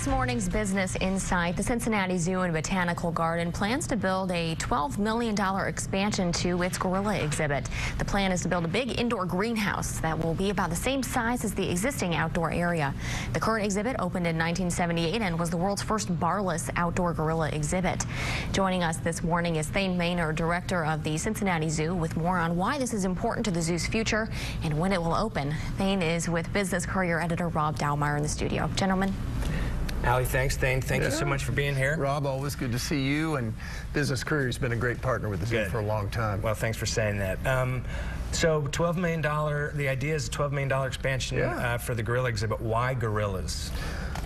This morning's Business Insight, the Cincinnati Zoo and Botanical Garden plans to build a $12 million expansion to its gorilla exhibit. The plan is to build a big indoor greenhouse that will be about the same size as the existing outdoor area. The current exhibit opened in 1978 and was the world's first barless outdoor gorilla exhibit. Joining us this morning is Thane Maynard, director of the Cincinnati Zoo, with more on why this is important to the zoo's future and when it will open. Thane is with Business Courier editor Rob Dowmeyer in the studio. Gentlemen. Allie, thanhanks, Thane. Thank you so much for being here. Rob, always good to see you, and Business Courier has been a great partner with the zoo for a long time. Well, thanks for saying that. So $12 million, the idea is a $12 million expansion for the gorilla exhibit. Why gorillas?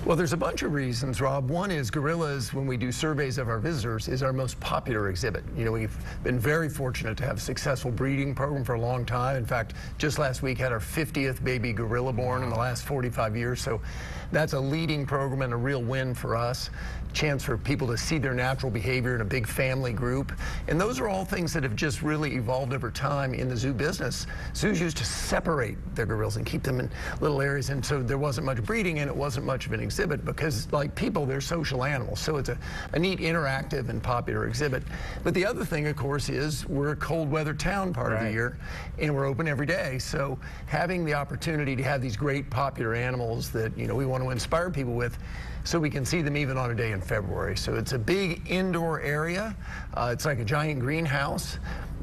Well, there's a bunch of reasons, Rob. One is gorillas, when we do surveys of our visitors, is our most popular exhibit. You know, we've been very fortunate to have a successful breeding program for a long time. In fact, just last week had our 50th baby gorilla born in the last 45 years. So that's a leading program and a real win for us. Chance for people to see their natural behavior in a big family group. And those are all things that have just really evolved over time in the zoo business. Zoos used to separate their gorillas and keep them in little areas, and so there wasn't much breeding and it wasn't much of an exhibit because, like people, they're social animals. So it's a neat, interactive, and popular exhibit. But the other thing, of course, is we're a cold weather town part of the year, and we're open every day. So having the opportunity to have these great popular animals that, you know, we want to inspire people with, so we can see them even on a day in February. So it's a big indoor area. It's like a giant greenhouse.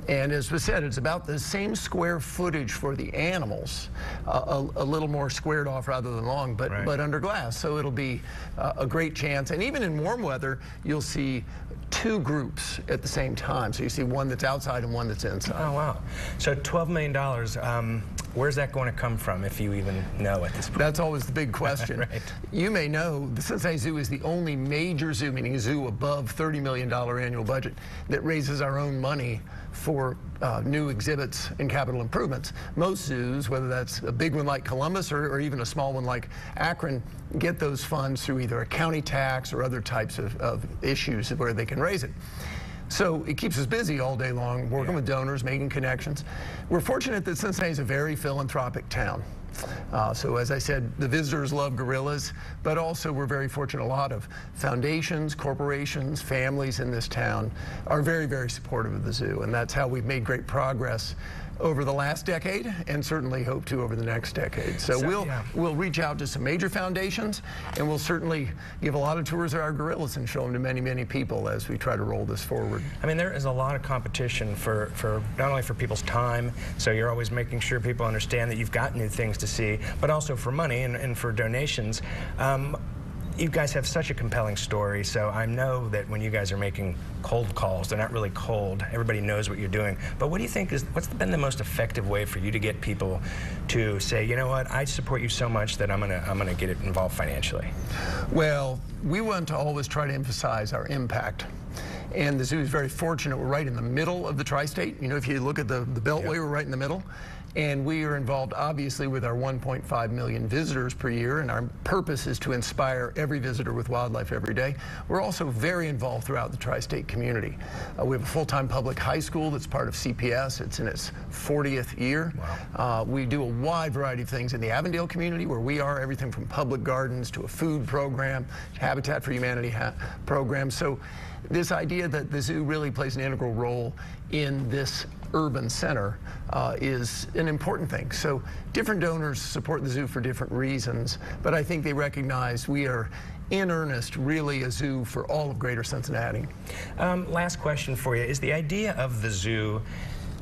And as we said, it's about the same square footage for the animals, a little more squared off rather than long, but under glass. So it'll be a great chance. And even in warm weather, you'll see two groups at the same time. So you see one that's outside and one that's inside. Oh, wow. So $12 million, where's that going to come from, if you even know at this point? That's always the big question. You may know the Cincinnati Zoo is the only major zoo, meaning a zoo above $30 million annual budget, that raises our own money for new exhibits and capital improvements. Most zoos, whether that's a big one like Columbus or even a small one like Akron, get those funds through either a county tax or other types of issues where they can raise it. So it keeps us busy all day long, working with donors, making connections. We're fortunate that Cincinnati is a very philanthropic town. So as I said, the visitors love gorillas, but also we're very fortunate. A lot of foundations, corporations, families in this town are very, very supportive of the zoo, and that's how we've made great progress over the last decade, and certainly hope to over the next decade. So we'll reach out to some major foundations, and we'll certainly give a lot of tours of our gorillas and show them to many, many people as we try to roll this forward. I mean, there is a lot of competition for not only for people's time, so you're always making sure people understand that you've got new things to see, but also for money and for donations. You guys have such a compelling story, so I know that when you guys are making cold calls, they're not really cold. Everybody knows what you're doing. But what do you think what's been the most effective way for you to get people to say, you know what, I support you so much that I'm gonna get it involved financially? Well, we want to always try to emphasize our impact. And the zoo is very fortunate. We're right in the middle of the tri-state. You know, if you look at the Beltway, we're right in the middle. And we are involved, obviously, with our 1.5 million visitors per year, and our purpose is to inspire every visitor with wildlife every day. We're also very involved throughout the tri-state community. We have a full-time public high school that's part of CPS. It's in its 40th year. Wow. We do a wide variety of things in the Avondale community, where we are, everything from public gardens to a food program, Habitat for Humanity program. So this idea that the zoo really plays an integral role in this urban center is an important thing. So different donors support the zoo for different reasons, but I think they recognize we are in earnest really a zoo for all of Greater Cincinnati. Last question for you. Is the idea of the zoo,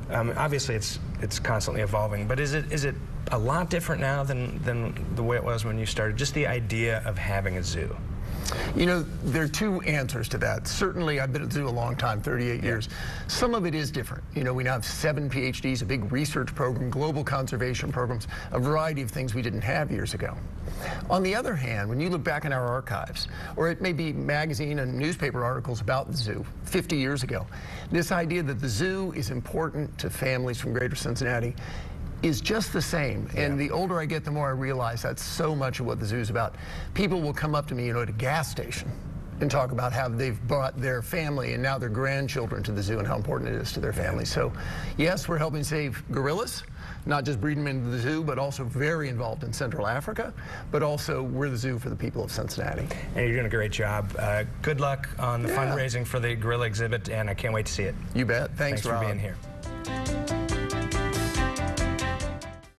obviously it's constantly evolving, but is it a lot different now than the way it was when you started? Just the idea of having a zoo. You know, there are two answers to that. Certainly, I've been at the zoo a long time, 38 years. Some of it is different. You know, we now have 7 PhDs, a big research program, global conservation programs, a variety of things we didn't have years ago. On the other hand, when you look back in our archives, or it may be magazine and newspaper articles about the zoo 50 years ago, this idea that the zoo is important to families from Greater Cincinnati is just the same. And the older I get, the more I realize that's so much of what the zoo is about. People will come up to me, you know, at a gas station and talk about how they've brought their family and now their grandchildren to the zoo and how important it is to their family. So yes, we're helping save gorillas, not just breeding them into the zoo, but also very involved in Central Africa, but also we're the zoo for the people of Cincinnati. And you're doing a great job. Good luck on the fundraising for the gorilla exhibit, and I can't wait to see it. You bet. Thanks, Thanks for Rob. being here.